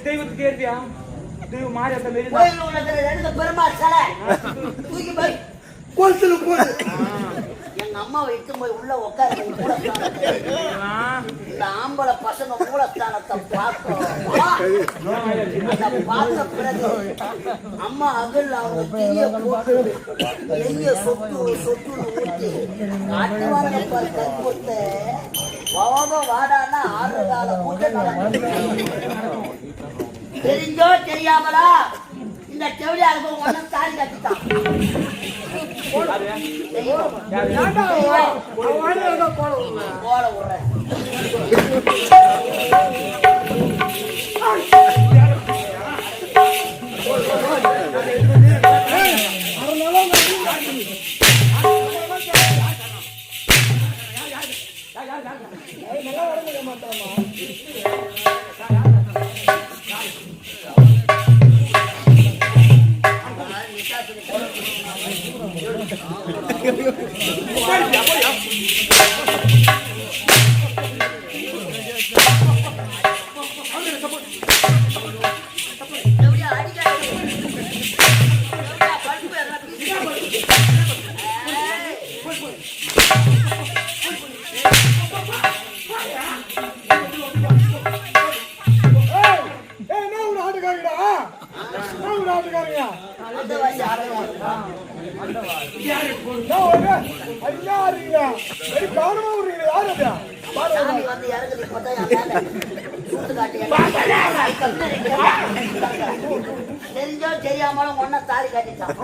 தெய்வத்துக்கு ஏற்பியா தெய்வம் மாறி அந்த மாரி எங்க அம்மாவை இட்டு போய் உள்ள உட்கார இந்த ஆம்பளை பசங்க மூலஸ்தானத்தை பார்த்த பிறகு அம்மா அகல் அவங்க தீய போட்டு எங்க சொத்து ஊட்டி நாட்டுவாங்க கொடுத்து வாடான்னா 6 கால கூட்டம் தெரிஞ்சோ தெரியாமலா இந்த செவிலியாருக்கு ஒன்னும் தாலி கட்டிட்டான். போல விடுறேன் தெரிஞ்சோ தெரியாமலும் ஒன்ன தாலி கட்டிட்டான்.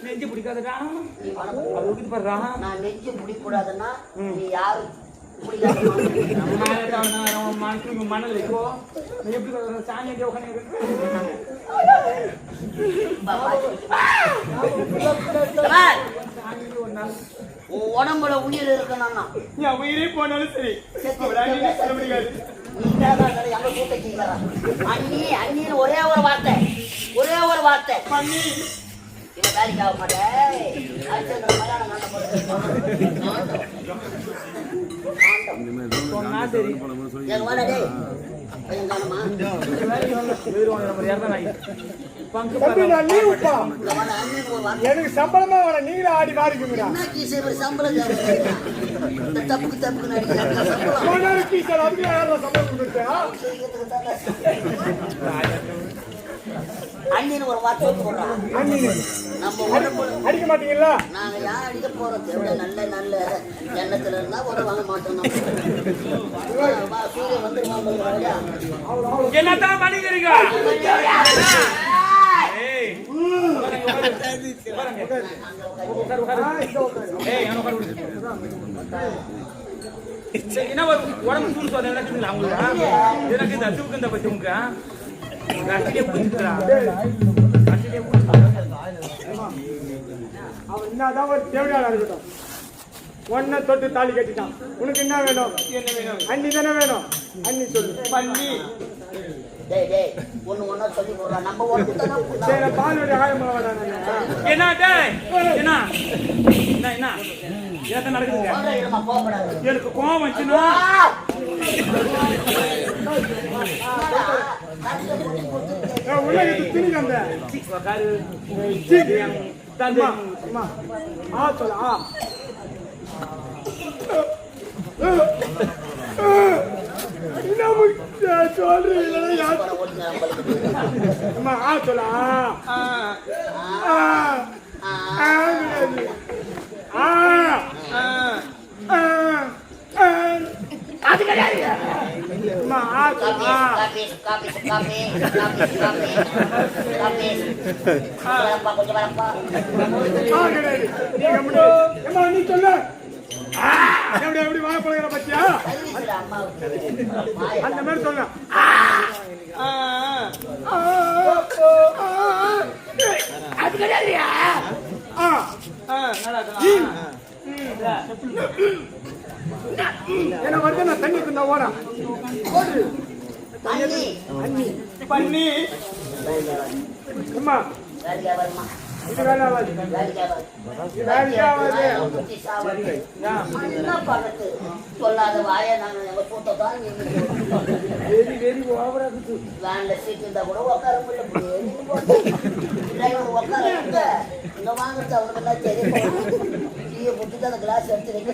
நெஞ்சு பிடிக்காதடா நான் நெஞ்சு பிடிக்கூடாதுன்னா நீ யாரு மணல் வைக்கோ எப்படி சாணி உடம்புல உயிர் இருக்கணும்னா என் உயிரே போனாலும் சரி சொல்ல முடியாது. அண்ணின்னு ஒரே ஒரு வார்த்தை பண்ணி வேலைக்கு ஆக மாட்டேன். எனக்கு சம்பளமா வர நீங்களே ஆடி மாறிக்குங்க. சம்பளம் தப்புக்கு தப்புக்கு அண்ணின்னு ஒரு வார்த்தை போடுறான். நம்ம அடிக்க மாட்டீங்களா? நாங்க யார் அடிக்க போறோம்? நல்ல நல்ல எண்ணத்துல இருந்தா ஒரு வாங்க மாட்டோம். சூரியன் வந்துருவாங்க. என்னத்தான் பண்ணிக்கிறீங்க? என்ன உடம்பு சூடு சொன்னா அவங்களுக்கு எனக்கு இந்த அசுவுக்கு பத்தி உங்க அவன் என்னதான் ஒரு தேவையான இருக்கட்டும். ஒன்ன தொட்டு தாலி கட்டிட்டான். உனக்கு என்ன வேணும்? என்ன வேணும்? அண்ணி தானே வேணும். அண்ணி சொல்லு. பண்ணி பாலுடைய ஆயம் என்ன என்ன ஏத்த நடக்குதுங்க சொல்றேன் இருமா, கோவப்படாத. எனக்கு கோவம் வந்துச்சுன்னா கடைசியில புடி கொடுத்துட்டு உள்ள திணிக்க அந்த தந்தை அம்மா ஆ சொல்ல ஆ சொல்றீங்களா அம்மா ஆ சொல்ல அது கிடையாது அம்மா ஆ சொல்ல கொஞ்சம் வரப்பா. நீ சொல்லு எப்படி எப்படி வாழ போகிற பத்தியா அந்த மாதிரி சொல்ல அது கிடையாதுயா என்ன வந்து நான் தண்ணி இருந்தா ஓட அண்ணி பண்ணி அம்மா இது வேலையாவது சொல்லாத வாய நாங்க கூட்டத்தான் வேன்ல சீட் இருந்தா கூட உட்கார உட்கார இங்க வாங்குறது அவனுக்கு தெரியும் டீயை போட்டுட்டு அந்த கிளாஸ் எடுத்து வைக்க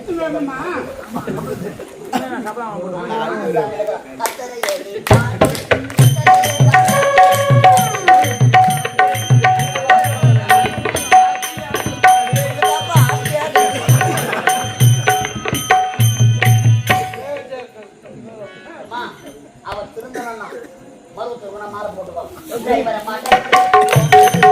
அவர் திருந்தனா மருத்துவ மாற போட்டுக்கோ டிரைவரை மாட்டேன்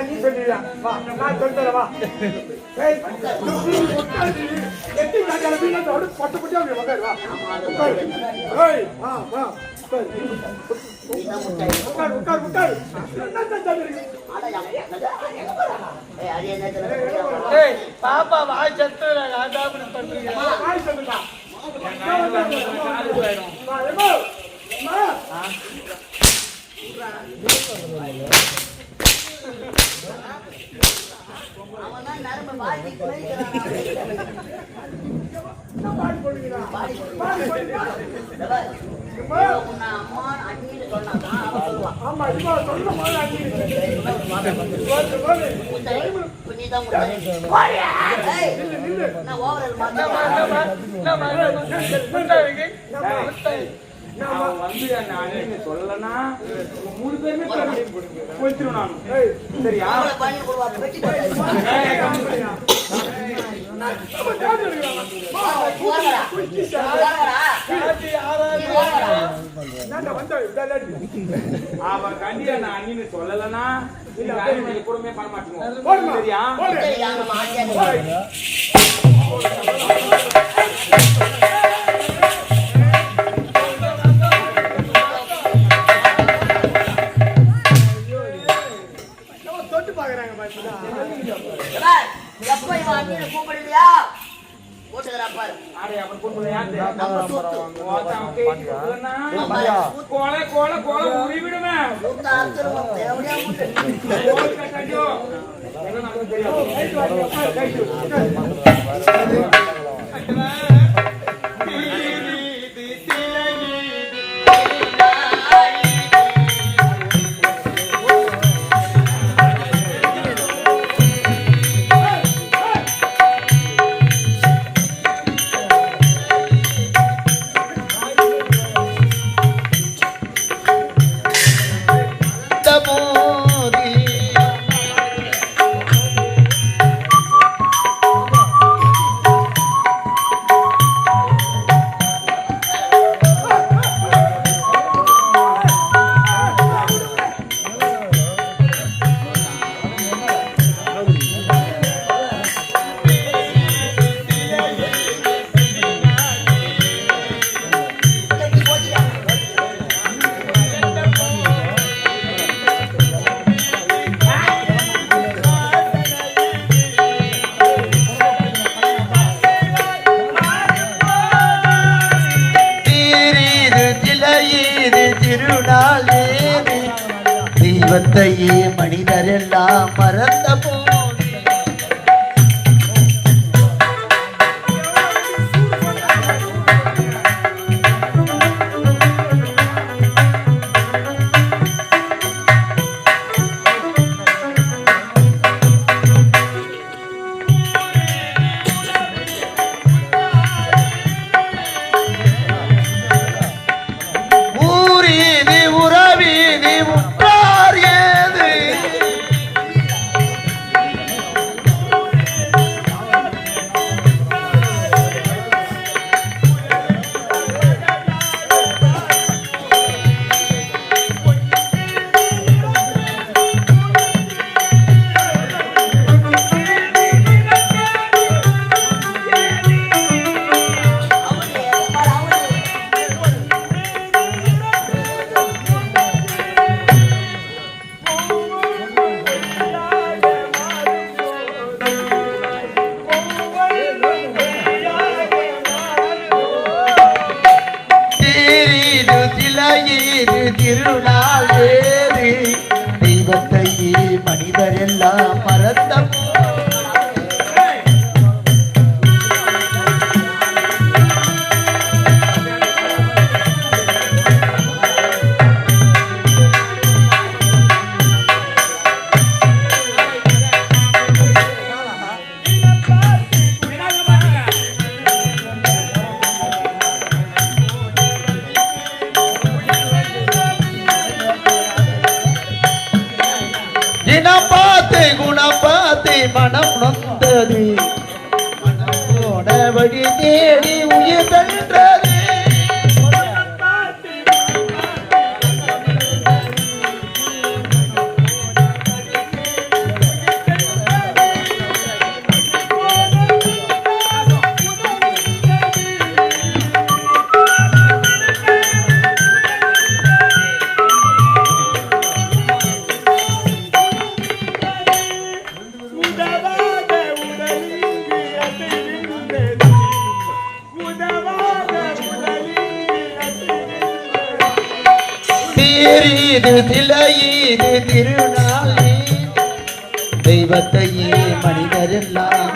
நீ சொல்லிடலாம் வா நான் சொல்லித்தரேன் வா எட்டி காட்டால வீணோட பட்டு பட்டு அப்படி உட்காரு வா ஏய் வா வா உட்காரு உட்காரு உட்காரு பாப்பா வாய் சத்து பண்றீங்க வாய் சொல்லுடா நான் வந்து என்ன சொல்லனா மூணு பேருமே போயிட்டுருவேன் நான் சரியா அவன் கண்டியா நான் அண்ணின்னு சொல்லலன்னா கூடமே பண்ண மாட்டேங்க சரியா போட்டுக்கிறான் பாரு. ஆடே அப்புறம் பொண்ணு யாரு நம்ம சொத்து. கோலை கோலை கோலை உரிவிடுவேன் சொத்து அறுத்துருவோம். தேவையா முட்டு. கோல் கட்டாஞ்சோ எல்லாம் நமக்கு தெரியும் தெய்வத்தையே மனிதரெல்லாம் மறந்த போது ஊரீதி உறவீதி உற்றார் ஏது திருநாள் வேறு தெய்வத்தையே மனிதரெல்லாம் மறந்த குணப்பாத்தை மனம் நொந்தது போன வழி தேடி உயிர் தன்றது திலையீது திருநாளே தெய்வத்தையே மனிதரெல்லாம்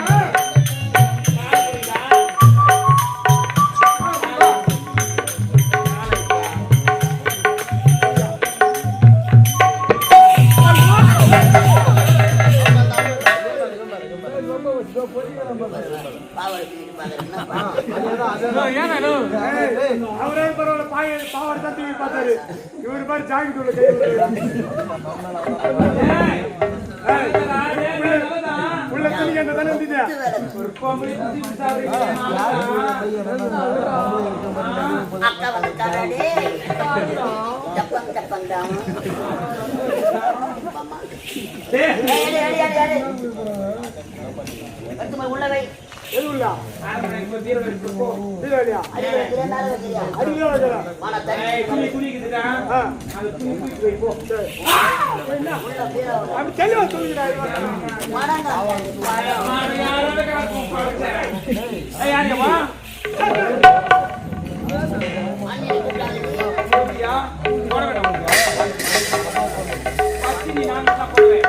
அவரே பரவாயில்ல பாவாடை தான் தூக்கி பார்த்தாரு. இவரு பாரு ஜாக்கெட் உள்ள கை உள்ள துணி என்ன தானே இருந்துச்சு. அக்கா வந்துட்டாரே. டப்பம் டப்பம் தான். மாமா. உள்ள வை. எது உள்ள? இல்லையா? யாருமா அண்ணனை கூப்பிடாதீங்க. போடியா போட வேண்டாம் பச்சி நீ நான் தான் போடுவேன்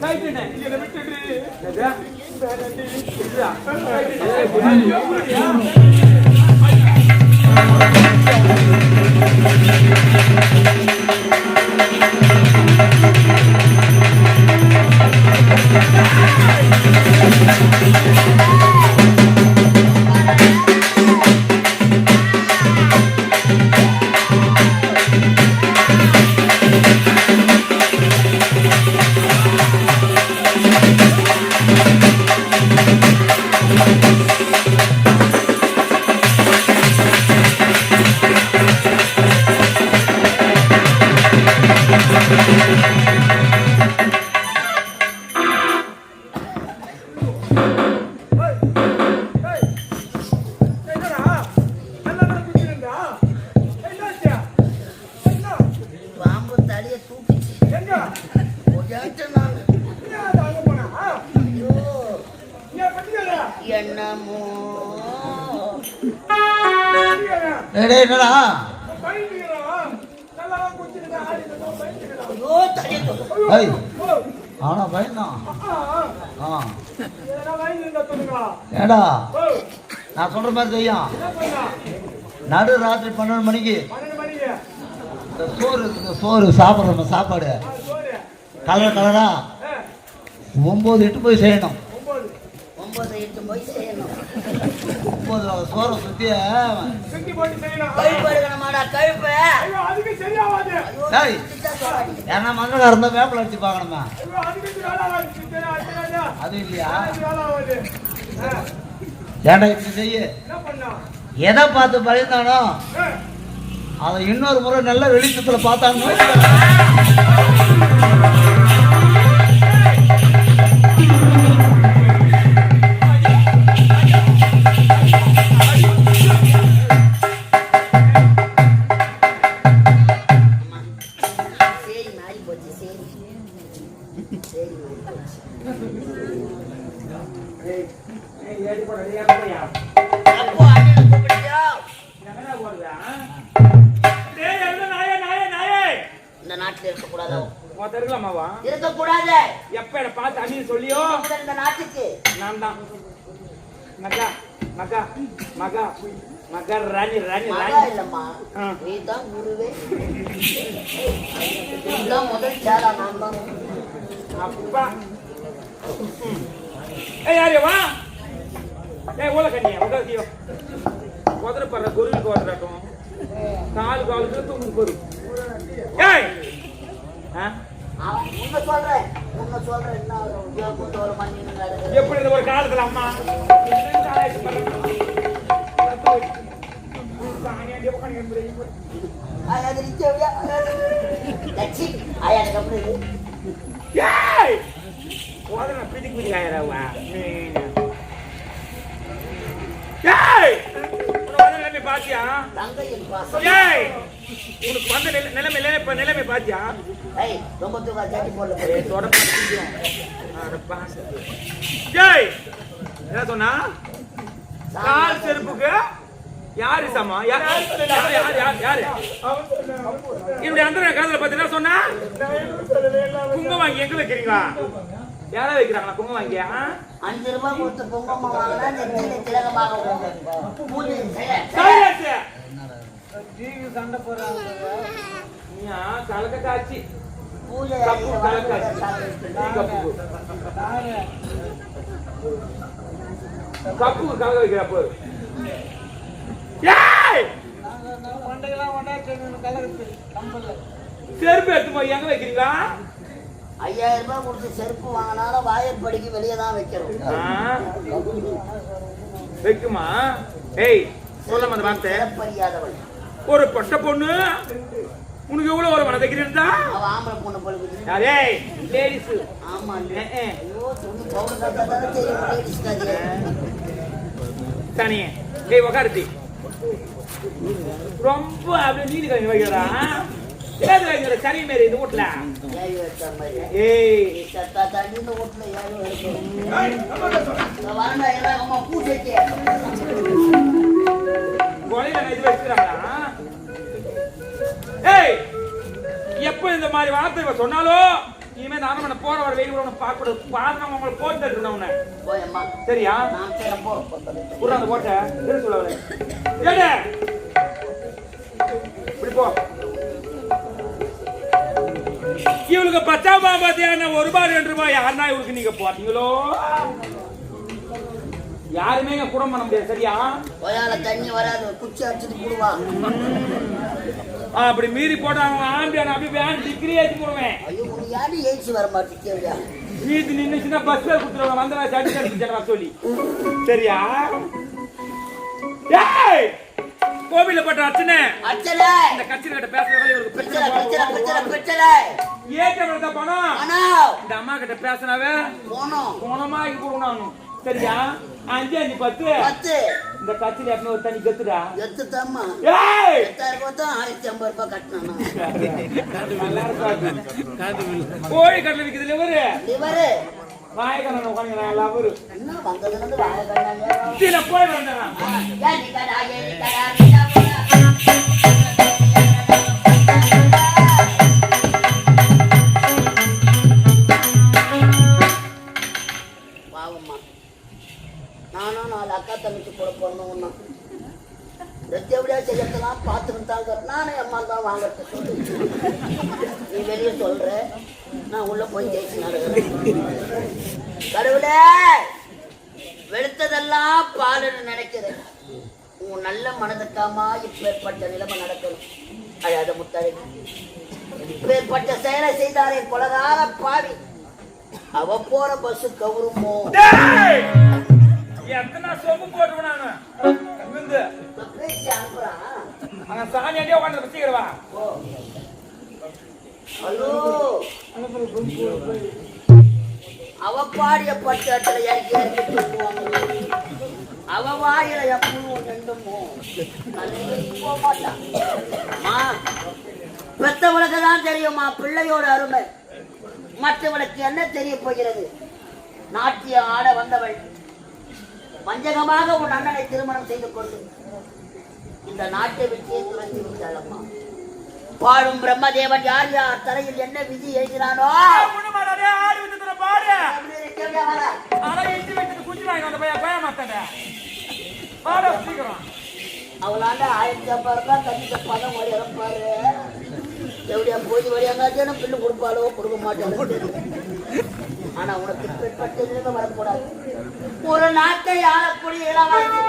கைட்டுனே இத விட்டுடு பாம்பு தலையை தூக்கிச்சு. கொஞ்சம் நாள். ஐயோ, என்னமோ என்னடா ஐயோ தலையை தூக்கு. ஐய் ஆனா பயந்தான் ஏடா நான் சொல்ற மாதிரி செய்யும் நடு ராத்திரி 12 மணிக்கு இந்த சோறு சாப்பிட்ற சாப்பாடு கலர் கலரா 9-8 போய் செய்யணும். 9-8 போய் செய்யணும். 9 வகை சோறை சுத்தி கழுப்பு எடுக்கணுமாடா கழுப்பு. ஏய் ஏன்னா மங்களா இருந்தா வேப்பில அடிச்சு பார்க்கணுமா? அது இல்லையா? ஏன்டா இப்படி செய்ய எதை பார்த்து பயந்தானோ அதை இன்னொரு முறை நல்ல வெளிச்சத்துல பார்த்தாங்க. சரி மாறி போச்சு. சரி சரி அப்போ அண்ணனை கூப்பிடுறியா? இந்த நாட்டுல இருக்கக்கூடாதோ? இருக்கலாமாவா இருக்கக்கூடாது. எப்ப என்ன பார்த்து அண்ணி சொல்லியோ இந்த நாட்டுக்கு நான் தான் மகா மகா மகா மகா ராணி ராணி மகா ராணி இல்லம்மா, ஆ. நீதான் குருவே. இதுதான் முதல் சேரா நான் தான். அப்பா ஏய் யாரு வா ஏய் ஓல கண்ணியா உதவியோ உதற பற குருவிக்கு உதறட்டும் காலுக்கு தூங்கு குரு ஏய் உன்னை சொல்றேன் என்ன உத்தியோகத்தோட பண்ணின்னு எப்படி இந்த ஒரு காலத்துல அம்மா ஏய் உதற பிடிக்கு பிடிக்க ஆயிரவா ஏய் நிலைமை பாத்தியா தங்கையின் பாசம். ஏய் உனக்கு வந்த நிலைமை பாத்தியா ரொம்ப தூக்கா ஜாட்டி போடல. ஏய் என்ன சொன்னா கால் செருப்புக்கு யாரு சமா யாரு என்னுடைய அந்த காலத்துல பாத்தீங்கன்னா சொன்னா குங்குமம் வாங்கி எங்க வைக்கிறீங்களா? யாரா வைக்கிறாங்களா குங்குமம் வாங்கி? 5 ரூபாய் கொடுத்து குங்குமம் வாங்கினா நெத்தியில திலகமாக பூஜை சண்டை போறாங்க கலக்க காட்சி பூஜை கப்பு கலக்க வைக்கிறப்போ செருப்பு எடுத்து போய் எங்க வைக்கிறீங்களா? 5000 ரூபாய் கொடுத்து செருப்பு வாங்கினாலும் வாயற்படிக்கு வெளியே தான் வைக்கிறோம். வைக்குமா? ஏய் சொல்ல அந்த வார்த்தை சிறப்பறியாதவள். ஒரு பொட்ட பொண்ணு உனக்கு எவ்வளவு ஒரு மனதைக்கிறா? அவ ஆம்பளை பொண்ணு பொழுது. யாரே லேடிஸ்? ஆமா. ஐயோ சொன்னு பவுடர் கட்டா தானே தெரியும் லேடிஸ் காது. தனியே டேய் உட்காருடி. ரொம்ப அப்படியே நீதி கை வைக்கிறா. சரி மாரி இந்த வீட்டுல ஏழு வச்ச மாதிரி ஏய் சத்தா தண்ணி இந்த வீட்டுல ஏழு வரண்டா எல்லா பூசைக்கு கொலையில நான் இது வச்சுக்கிறாங்களா? ஏய் எப்ப இந்த மாதிரி வார்த்தை சொன்னாலும் இனிமே நானும் உன்னை போற வர வெயில் உன்னை பார்க்க கூடாது. பாருங்க உங்களை போட்டு இருக்கணும் உன்னை. போயம்மா சரியா? நான் சரி போ புறா அந்த போட்ட இரு சொல்ல ஏடே இப்படி போ. இவளுக்கு 10ஆம் பாத்தியா ஒரு ரூபாய் 2 ரூபாய் யாருன்னா இவளுக்கு நீங்க போட்டீங்களோ யாருமே இங்க குடம் பண்ண முடியாது. சரியா? போயால தண்ணி வராது குச்சி அடிச்சுட்டு போடுவா. அப்படி மீறி போட்டாங்க ஆம்பியான அப்படி டிகிரி ஏற்றி போடுவேன். ஐயோ உனக்கு யாரு ஏசி வர மாட்டேங்கியா? வீட்டு நின்னுச்சுன்னா பஸ் பேர் கொடுத்துருவாங்க வந்தவா சட்டி சொல்லி. சரியா? ஏய் கோவில பட்ட அர்ச்சனை அர்ச்சனை இந்த கட்சியில கிட்ட பேசுறவங்க இவருக்கு பிரச்சனை பிரச்சனை பிரச்சனை பிரச்சனை பிரச்சனை ஏற்கனவே பணம் அண்ணா இந்த அம்மா கிட்ட பேசினாவே போனோம் போனமாக்கி கொடுக்கணும். சரியா? 5 5 10 10 இந்த கட்சியில எப்பவும் ஒரு தண்ணி கத்துடா. எத்துதாம்மா ஏய் 8050 ரூபாய் கட்டணும். கோழி கடல விக்குது லிவரு லிவரு வாயக்கான உட்காந்து எல்லாரும் என்ன வந்ததுல இருந்து வாய கண்ணாங்க. கீழே போய் வந்தேன். ஏன் நிக்கடா ஏன் நிக்கடா பாவம்மா நானும் 4 அக்கா தங்கச்சி கூட பிறந்தவங்க எப்படியா செய்யறதுலாம் பார்த்துட்டு தாங்க. நானே அம்மா தான் வாங்கறது சொல்லு. நீ வெளியே சொல்ற நான் உள்ள போய் ஜெயிச்சு நடக்கிறேன். கடவுளே வெளுத்ததெல்லாம் பாலுன்னு நினைக்கிறேன். உன் நல்ல மனதுக்காமா இப்பேற்பட்ட நிலைமை நடக்கணும். அழாத முத்தாரி இப்பேற்பட்ட செயலை செய்தாரே கொலகார பாவி. அவ போற பஸ் கவுருமோ எத்தனை சொம்பு போட்டுருவேன் நானு விந்து அனுப்புறான். அங்க சாணி அடியே உட்காந்து வச்சுக்கிறவா. ஹலோ அவ பாடிய பட்டாட்டுல இறக்கி இறக்கி தூக்குவாங்க. அவ வாயில எப்பவும் நின்றுமோ போக மாட்டான். பெத்தவளுக்கு தான் தெரியுமா பிள்ளையோட அருமை. மற்றவளுக்கு என்ன தெரிய போகிறது? நாட்டிய ஆட வந்தவள் வஞ்சகமாக உன் அண்ணனை திருமணம் செய்து கொண்டு இந்த நாட்டை விட்டே துரத்தி விட்டாளம்மா. பாடும் பிரம்மதேவன் யார் யார் தலையில் என்ன விதி எழுதினானோ அவளாண்ட 1050 ரூபாய் கண்டிப்ப பணம் வழி இறப்பாரு. எப்படியா போய் வழியாங்காச்சும் பில்லு கொடுப்பாளோ கொடுக்க மாட்டாளோ. ஆனா உனக்கு பிற்பட்ட நிலைமை வரக்கூடாது. ஒரு நாட்டை ஆளக்கூடிய இளவாசி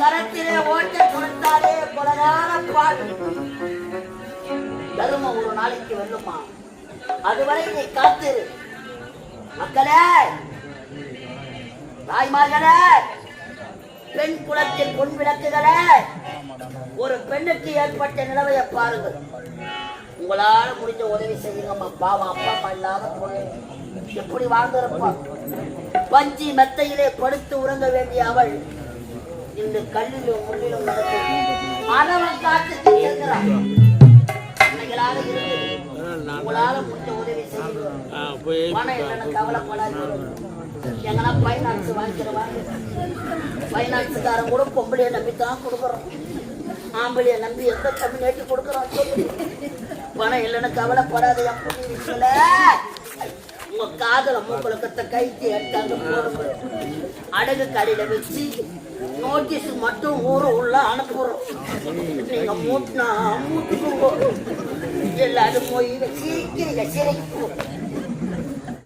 கரத்திலே ஓட்ட கொடுத்தாலே கொலகார பாடு தருமம் ஒரு நாளைக்கு வெல்லுமா. அதுவரை நீ காத்திரு. மக்களே தாய்மார்களே பெண் குலத்தின் பொன் விளக்குகளே ஒரு பெண்ணுக்கு ஏற்பட்ட நிலவையை பாருங்கள். உங்களால முடிஞ்ச உதவி செய்யுங்கம்மா. பாவம் அப்பா அம்மா இல்லாத பொண்ணு எப்படி வாழ்ந்திருப்பா. பஞ்சி மெத்தையிலே படுத்து உறங்க வேண்டிய அவள் இந்த கல்லிலும் முள்ளிலும் நடந்து அனவன் காட்டுக்கு செல்கிறான். அன்னைகளாக இருந்து உங்களால முடிஞ்ச உதவி செய்யுங்க. பணம் இல்லைன்னு கவலைப்படாது. எங்கன்னா பைனான்ஸ் வாங்கிக்கிறவாங்க. பைனான்ஸுக்காரன் கூட பொம்பளையை நம்பித்தான் கொடுக்குறோம். ஆம்பளைய நம்பி எந்த கம்மி நேட்டி கொடுக்குறோம் சொல்லு. பணம் இல்லைன்னு கவலைப்படாத. எப்படி இருக்கல உங்க காதல மூக்கலக்கத்தை கைத்தி எடுத்தாங்க போடுங்க. அடகு கடையில வச்சு நோட்டீஸ் மட்டும் ஊரு உள்ள அனுப்புறோம். நீங்க மூட்டினா மூட்டுக்குங்க எல்லாரும் போய் சிரிக்கிறீங்க சிரிக்கும்.